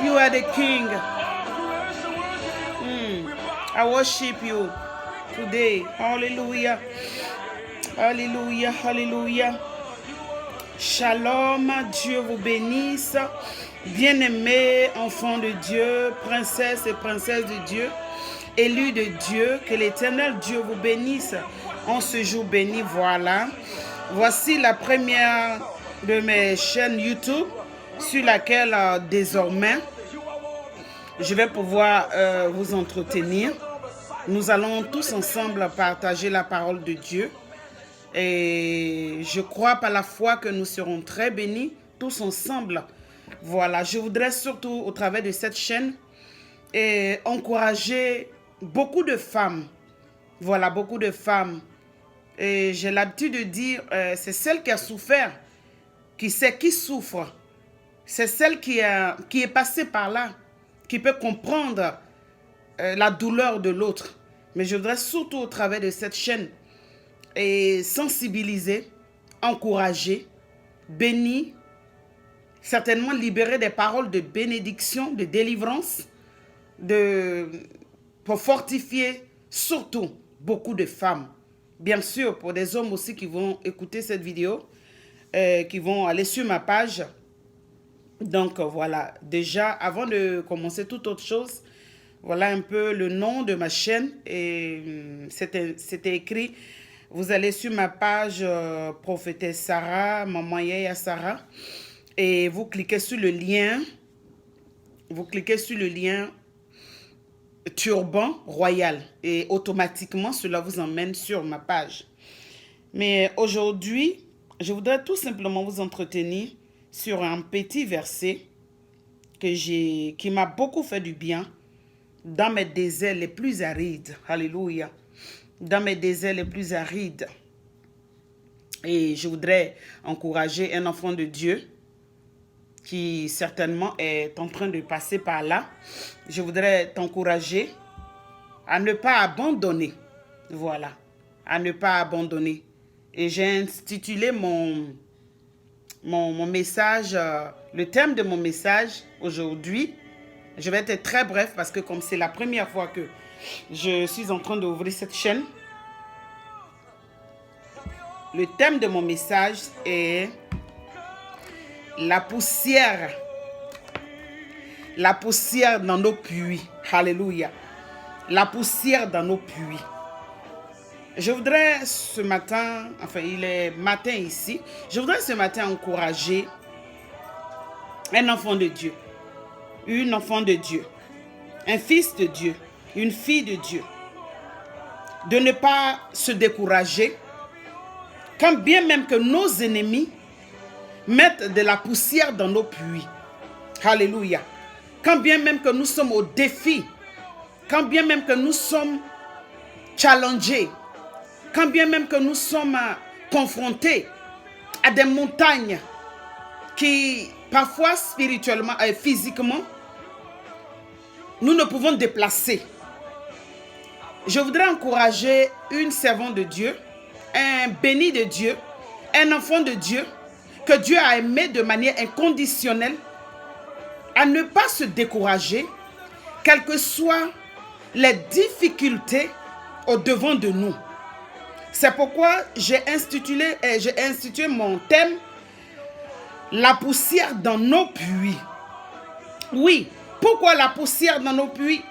You are the King. I worship you today. Hallelujah. Alléluia, alléluia. Shalom, Dieu vous bénisse. Bien-aimés, enfants de Dieu, princesses et princesses de Dieu, élus de Dieu, que l'Éternel Dieu vous bénisse en ce jour béni. Voilà. Voici la première de mes chaînes YouTube sur laquelle désormais je vais pouvoir vous entretenir. Nous allons tous ensemble partager la parole de Dieu. Et je crois par la foi que nous serons très bénis tous ensemble. Voilà, je voudrais surtout au travers de cette chaîne encourager beaucoup de femmes. Voilà, beaucoup de femmes. Et j'ai l'habitude de dire, c'est celle qui a souffert, qui sait qui souffre. C'est celle qui est passée par là, qui peut comprendre la douleur de l'autre. Mais je voudrais surtout au travers de cette chaîne et sensibiliser, encourager, bénir, certainement libérer des paroles de bénédiction, de délivrance, pour fortifier surtout beaucoup de femmes. Bien sûr, pour des hommes aussi qui vont écouter cette vidéo, qui vont aller sur ma page. Donc voilà, déjà avant de commencer toute autre chose, voilà un peu le nom de ma chaîne. Et c'était écrit, vous allez sur ma page Prophétesse Sarah, Maman Yaya Sarah, et vous cliquez sur le lien. Vous cliquez sur le lien Turban Royal et automatiquement cela vous emmène sur ma page. Mais aujourd'hui, je voudrais tout simplement vous entretenir sur un petit verset qui m'a beaucoup fait du bien dans mes déserts les plus arides. Alléluia. Dans mes déserts les plus arides. Et je voudrais encourager un enfant de Dieu qui certainement est en train de passer par là. Je voudrais t'encourager à ne pas abandonner. Voilà. À ne pas abandonner. Et j'ai intitulé mon message, le thème de mon message aujourd'hui. Je vais être très bref parce que comme c'est la première fois que je suis en train d'ouvrir cette chaîne, le thème de mon message est la poussière dans nos puits. Alléluia. La poussière dans nos puits. Je voudrais ce matin, enfin il est matin ici, je voudrais ce matin encourager un enfant de Dieu, une enfant de Dieu, un fils de Dieu, une fille de Dieu, de ne pas se décourager, quand bien même que nos ennemis mettent de la poussière dans nos puits. Alléluia. Quand bien même que nous sommes au défi, quand bien même que nous sommes challengés, quand bien même que nous sommes confrontés à des montagnes qui, parfois spirituellement et physiquement, nous ne pouvons déplacer. Je voudrais encourager une servante de Dieu, un béni de Dieu, un enfant de Dieu, que Dieu a aimé de manière inconditionnelle, à ne pas se décourager, quelles que soient les difficultés au-devant de nous. C'est pourquoi j'ai institué mon thème, la poussière dans nos puits. Oui, pourquoi la poussière dans nos puits?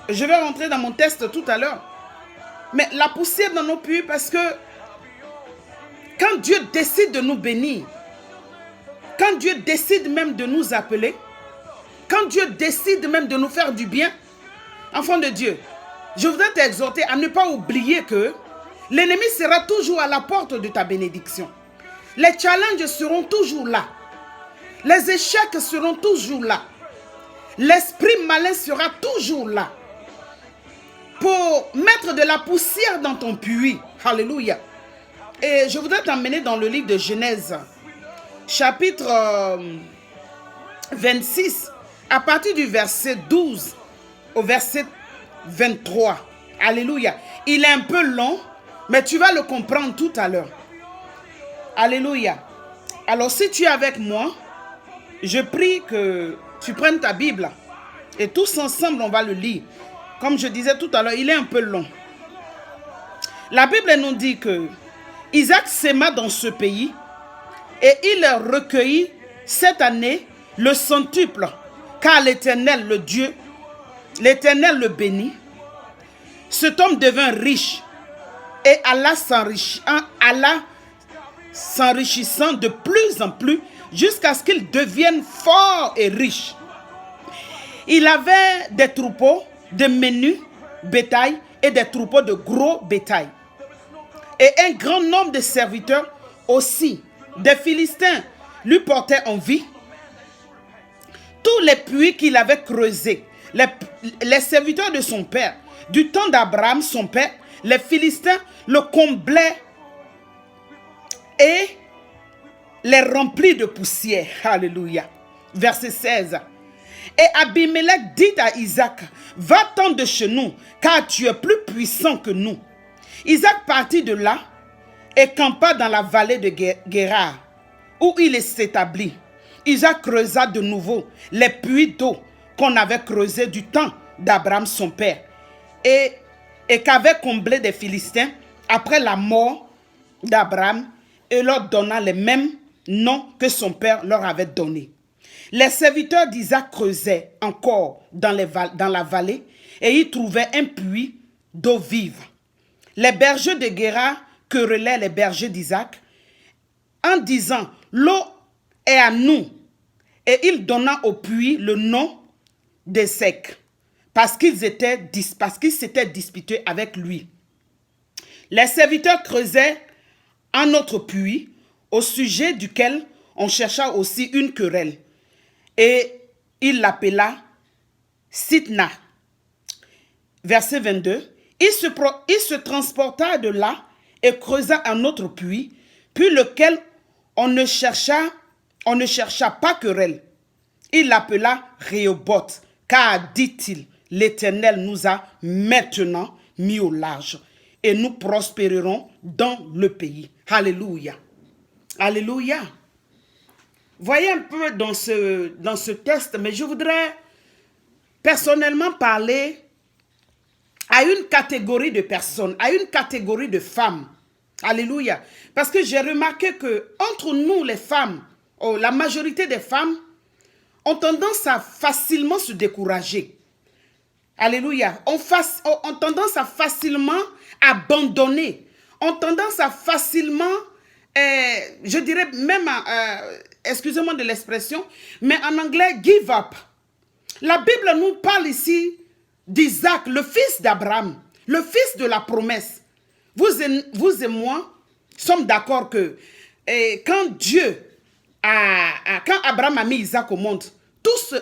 Je vais rentrer dans mon test tout à l'heure. Mais la poussière dans nos puits, parce que quand Dieu décide de nous bénir, quand Dieu décide même de nous appeler, quand Dieu décide même de nous faire du bien, enfant de Dieu, je voudrais t'exhorter à ne pas oublier que l'ennemi sera toujours à la porte de ta bénédiction. Les challenges seront toujours là. Les échecs seront toujours là. L'esprit malin sera toujours là pour mettre de la poussière dans ton puits. Alléluia. Et je voudrais t'emmener dans le livre de Genèse, chapitre 26, à partir du verset 12 au verset 23. Alléluia. Il est un peu long, mais tu vas le comprendre tout à l'heure. Alléluia. Alors si tu es avec moi, je prie que tu prennes ta Bible et tous ensemble on va le lire. Comme je disais tout à l'heure, il est un peu long. La Bible nous dit que Isaac sema dans ce pays et il recueillit cette année le centuple, car l'Éternel, le Dieu, l'Éternel le bénit. Cet homme devint riche et Allah s'enrichissant de plus en plus jusqu'à ce qu'il devienne fort et riche. Il avait des troupeaux de menus bétail et des troupeaux de gros bétail. Et un grand nombre de serviteurs aussi. Des Philistins lui portaient envie. Tous les puits qu'il avait creusés, les serviteurs de son père, du temps d'Abraham, son père, les Philistins le comblaient et les remplit de poussière. Alléluia. Verset 16. Et Abimelech dit à Isaac, va-t'en de chez nous, car tu es plus puissant que nous. Isaac partit de là et campa dans la vallée de Guérar, où il s'établit. Isaac creusa de nouveau les puits d'eau qu'on avait creusés du temps d'Abraham son père et qu'avaient comblé des Philistins après la mort d'Abraham, et leur donna les mêmes noms que son père leur avait donnés. Les serviteurs d'Isaac creusaient encore dans la vallée et y trouvaient un puits d'eau vive. Les bergers de Guérar querellaient les bergers d'Isaac en disant, l'eau est à nous. Et il donna au puits le nom de Sec, parce qu'ils s'étaient disputés avec lui. Les serviteurs creusaient un autre puits, au sujet duquel on chercha aussi une querelle. Et il l'appela Sitna. Verset 22. Il se transporta de là et creusa un autre puits, puis lequel on ne chercha pas querelle. Il l'appela Rehoboth, car, dit-il, l'Éternel nous a maintenant mis au large et nous prospérerons dans le pays. Alléluia. Alléluia. Voyez un peu dans ce texte, mais je voudrais personnellement parler à une catégorie de personnes, à une catégorie de femmes. Alléluia. Parce que j'ai remarqué que entre nous les femmes, la majorité des femmes ont tendance à facilement se décourager. Alléluia. Ont tendance à facilement abandonner. Ont tendance à facilement, je dirais même, excusez-moi de l'expression, mais en anglais, give up. La Bible nous parle ici d'Isaac, le fils d'Abraham, le fils de la promesse. Vous et moi sommes d'accord que quand quand Abraham a mis Isaac au monde, tous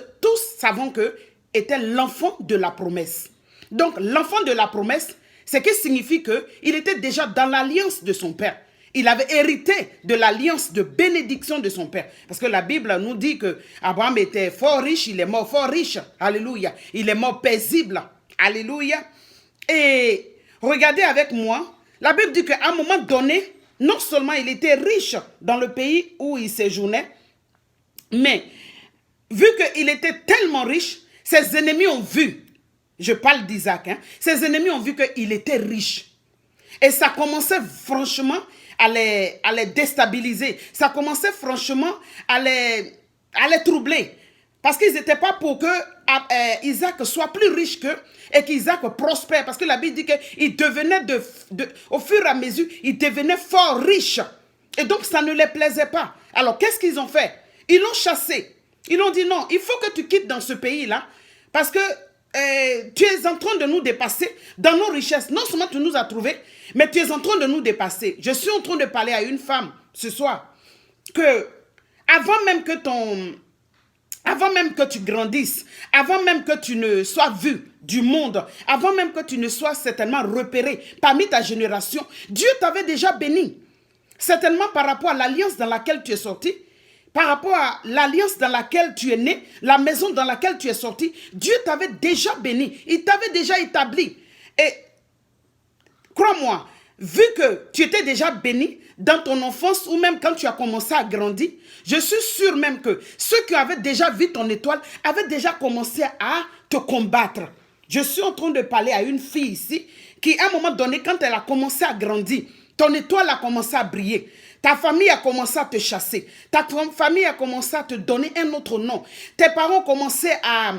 savons que était l'enfant de la promesse. Donc l'enfant de la promesse, ce qui signifie qu'il était déjà dans l'alliance de son père. Il avait hérité de l'alliance de bénédiction de son père. Parce que la Bible nous dit que Abraham était fort riche, il est mort fort riche. Alléluia. Il est mort paisible. Alléluia. Et regardez avec moi, la Bible dit qu'à un moment donné, non seulement il était riche dans le pays où il séjournait, mais vu qu'il était tellement riche, ses ennemis ont vu, je parle d'Isaac, ses ennemis ont vu qu'il était riche. Et ça commençait franchement à les déstabiliser. Ça commençait franchement à les troubler. Parce qu'ils n'étaient pas pour que Isaac soit plus riche qu'eux et qu'Isaac prospère. Parce que la Bible dit qu'il devenait, au fur et à mesure, il devenait fort riche. Et donc, ça ne les plaisait pas. Alors, qu'est-ce qu'ils ont fait? Ils l'ont chassé. Ils l'ont dit non, il faut que tu quittes dans ce pays-là. Parce que tu es en train de nous dépasser dans nos richesses. Non seulement tu nous as trouvés, mais tu es en train de nous dépasser. Je suis en train de parler à une femme ce soir que avant même que tu grandisses, avant même que tu ne sois vu du monde, avant même que tu ne sois certainement repéré parmi ta génération, Dieu t'avait déjà béni. Certainement par rapport à l'alliance dans laquelle tu es sorti, par rapport à l'alliance dans laquelle tu es né, la maison dans laquelle tu es sorti, Dieu t'avait déjà béni, il t'avait déjà établi. Et crois-moi, vu que tu étais déjà béni dans ton enfance ou même quand tu as commencé à grandir, je suis sûr même que ceux qui avaient déjà vu ton étoile avaient déjà commencé à te combattre. Je suis en train de parler à une fille ici qui, à un moment donné, quand elle a commencé à grandir, ton étoile a commencé à briller. Ta famille a commencé à te chasser. Ta famille a commencé à te donner un autre nom. Tes parents ont commencé à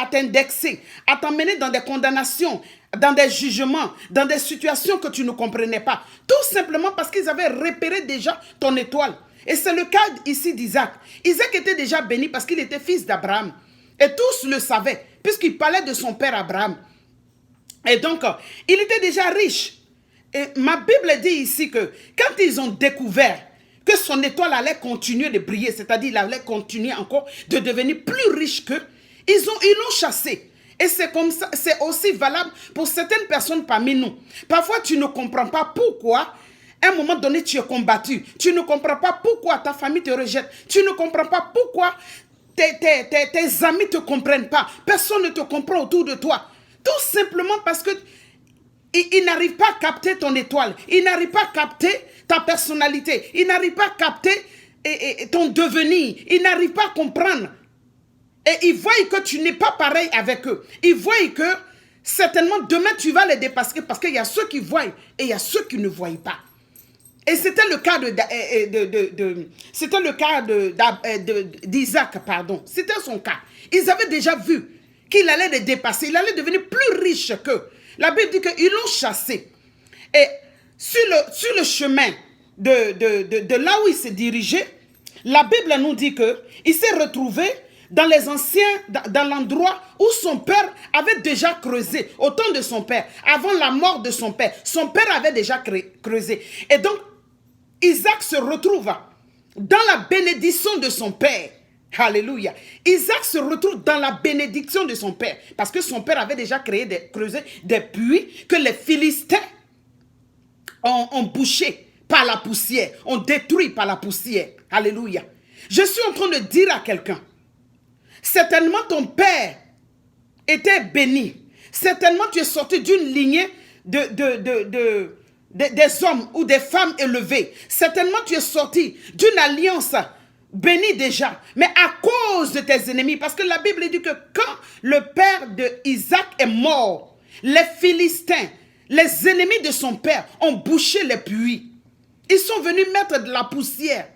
t'indexer, à t'emmener dans des condamnations, dans des jugements, dans des situations que tu ne comprenais pas. Tout simplement parce qu'ils avaient repéré déjà ton étoile. Et c'est le cas ici d'Isaac. Isaac était déjà béni parce qu'il était fils d'Abraham. Et tous le savaient, puisqu'il parlait de son père Abraham. Et donc, il était déjà riche. Et ma Bible dit ici que quand ils ont découvert que son étoile allait continuer de briller, c'est-à-dire il allait continuer encore de devenir plus riche qu'eux, ils l'ont chassé. Et c'est comme ça, c'est aussi valable pour certaines personnes parmi nous. Parfois, tu ne comprends pas pourquoi, à un moment donné, tu es combattu. Tu ne comprends pas pourquoi ta famille te rejette. Tu ne comprends pas pourquoi tes amis ne te comprennent pas. Personne ne te comprend autour de toi. Tout simplement parce que il n'arrive pas à capter ton étoile. Il n'arrive pas à capter ta personnalité. Il n'arrive pas à capter ton devenir. Il n'arrive pas à comprendre. Et ils voient que tu n'es pas pareil avec eux. Ils voient que certainement demain tu vas les dépasser parce qu'il y a ceux qui voient et il y a ceux qui ne voient pas. Et c'était le cas d'Isaac, pardon. C'était son cas. Ils avaient déjà vu qu'il allait les dépasser. Il allait devenir plus riche qu'eux. La Bible dit qu'ils l'ont chassé. Et sur le chemin de là où il s'est dirigé, la Bible nous dit qu'il s'est retrouvé dans l'endroit où son père avait déjà creusé, au temps de son père, avant la mort de son père. Son père avait déjà creusé. Et donc, Isaac se retrouve dans la bénédiction de son père. Alléluia. Isaac se retrouve dans la bénédiction de son père. Parce que son père avait déjà creusé des puits que les Philistins ont bouchés par la poussière, ont détruit par la poussière. Alléluia. Je suis en train de dire à quelqu'un, certainement ton père était béni. Certainement tu es sorti d'une lignée des hommes ou des femmes élevées. Certainement tu es sorti d'une alliance béni déjà, mais à cause de tes ennemis, parce que la Bible dit que quand le père d'Isaac est mort, les Philistins, les ennemis de son père, ont bouché les puits. Ils sont venus mettre de la poussière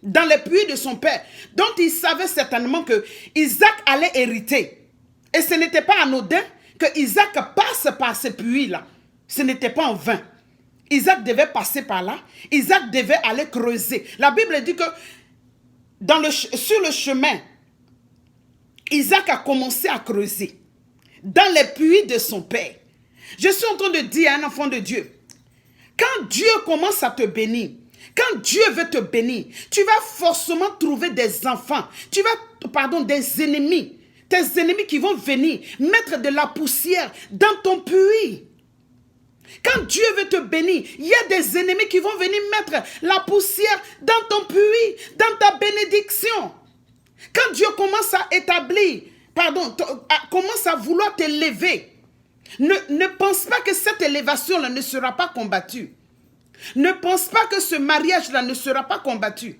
dans les puits de son père, dont ils savaient certainement que Isaac allait hériter. Et ce n'était pas anodin que Isaac passe par ces puits-là. Ce n'était pas en vain. Isaac devait passer par là. Isaac devait aller creuser. La Bible dit que sur le chemin, Isaac a commencé à creuser. dans les puits de son père. Je suis en train de dire à un enfant de Dieu, quand Dieu commence à te bénir, quand Dieu veut te bénir, tu vas forcément trouver des enfants, des ennemis, tes ennemis qui vont venir mettre de la poussière dans ton puits. Quand Dieu veut te bénir, il y a des ennemis qui vont venir mettre la poussière dans ton puits, dans ta bénédiction. Quand Dieu commence à commence à vouloir t'élever, ne pense pas que cette élévation-là ne sera pas combattue. Ne pense pas que ce mariage-là ne sera pas combattu.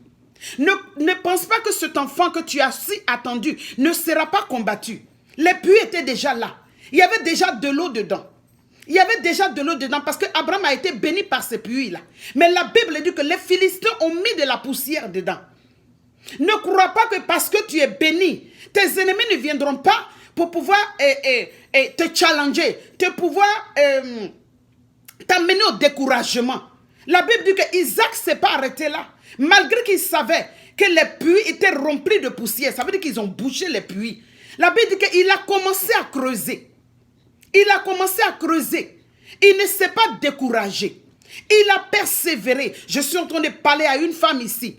Ne pense pas que cet enfant que tu as si attendu ne sera pas combattu. Les puits étaient déjà là. Il y avait déjà de l'eau dedans. Il y avait déjà de l'eau dedans parce qu'Abraham a été béni par ces puits-là. Mais la Bible dit que les Philistins ont mis de la poussière dedans. Ne crois pas que parce que tu es béni, tes ennemis ne viendront pas pour pouvoir te challenger, t'amener au découragement. La Bible dit que Isaac ne s'est pas arrêté là. Malgré qu'il savait que les puits étaient remplis de poussière. Ça veut dire qu'ils ont bouché les puits. La Bible dit qu'il a commencé à creuser. Il a commencé à creuser. Il ne s'est pas découragé. Il a persévéré. Je suis en train de parler à une femme ici.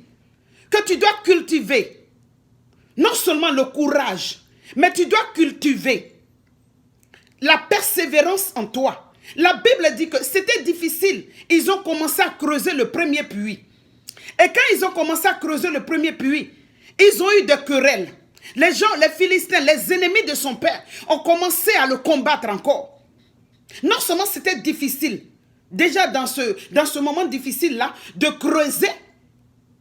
Que tu dois cultiver. Non seulement le courage. Mais tu dois cultiver la persévérance en toi. La Bible dit que c'était difficile. Ils ont commencé à creuser le premier puits. Et quand ils ont commencé à creuser le premier puits, ils ont eu des querelles. Les gens, les Philistins, les ennemis de son père ont commencé à le combattre encore. Non seulement c'était difficile, déjà dans ce moment difficile-là, de creuser,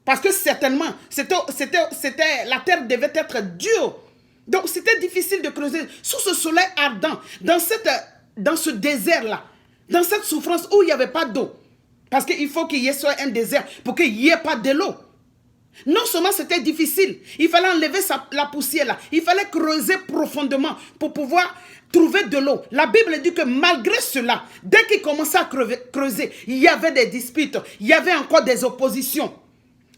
parce que certainement, la terre devait être dure. Donc c'était difficile de creuser sous ce soleil ardent, dans ce désert-là, dans cette souffrance où il n'y avait pas d'eau. Parce qu'il faut qu'il y ait soit un désert pour qu'il n'y ait pas de l'eau. Non seulement c'était difficile, il fallait enlever la poussière là, il fallait creuser profondément pour pouvoir trouver de l'eau. La Bible dit que malgré cela, dès qu'il commençait à creuser, il y avait des disputes, il y avait encore des oppositions.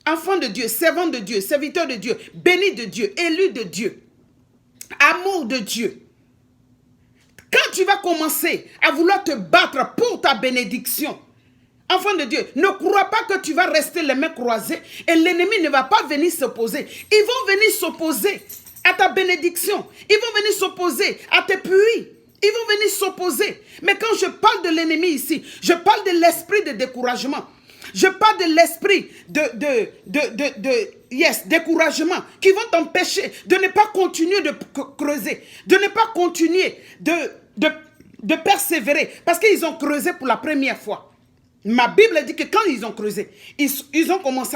Enfant de Dieu, servant de Dieu, serviteur de Dieu, béni de Dieu, élu de Dieu, amour de Dieu. Quand tu vas commencer à vouloir te battre pour ta bénédiction, enfant de Dieu, ne crois pas que tu vas rester les mains croisées et l'ennemi ne va pas venir s'opposer. Ils vont venir s'opposer à ta bénédiction. Ils vont venir s'opposer à tes puits. Ils vont venir s'opposer. Mais quand je parle de l'ennemi ici, je parle de l'esprit de découragement. Je parle de l'esprit découragement qui vont t'empêcher de ne pas continuer de creuser, de ne pas continuer de persévérer parce qu'ils ont creusé pour la première fois. Ma Bible dit que quand ils ont creusé, ils ont commencé